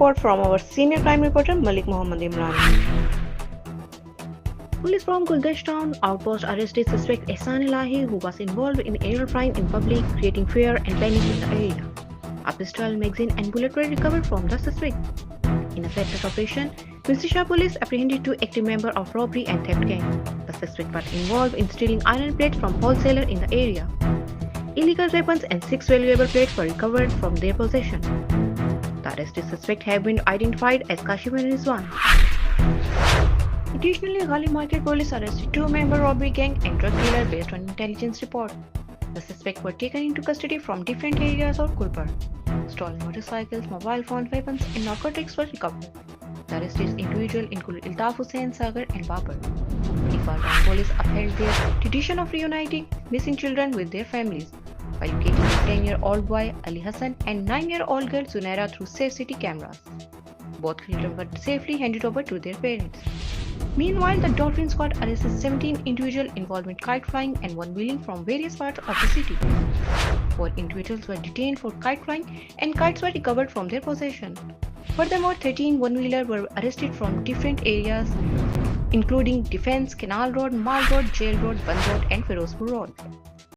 report from our senior crime reporter Malik Mohammad Imran. Police from Gul Dast Town outpost arrested suspect Ihsan Elahi, who was involved in aerial crime in public, creating fear and panic in the area. A pistol, magazine and bullet were recovered from the suspect. In a separate operation, Misri Shah police apprehended two active members of robbery and theft gang. The suspect was involved in stealing iron plates from wholesalers in the area. Illegal weapons and 6 valuable plates were recovered from their possession. The arrested suspects have been identified as Kashif and Rizwan. Additionally, Ghalib Market police arrested 2-member robbery gang and drug dealer based on intelligence report. The suspects were taken into custody from different areas of Gulberg. Stolen motorcycles, mobile phones, weapons, and narcotics were recovered. The arrested individuals include Altaf Hussain, Saghar, and Babar. Ihsan Elahi police upheld their tradition of reuniting missing children with their families by locating a 10-year-old boy Ali Hassan and 9-year-old girl Zunaira through safe city cameras. Both children were safely handed over to their parents. Meanwhile, the Dolphin Squad arrested 17 individuals involved in kite flying and one-wheeling from various parts of the city. 4 individuals were detained for kite flying and kites were recovered from their possession. Furthermore, 13 one-wheelers were arrested from different areas including Defence, Canal Road, Mall Road, Jail Road, Band Road and Firozpur Road.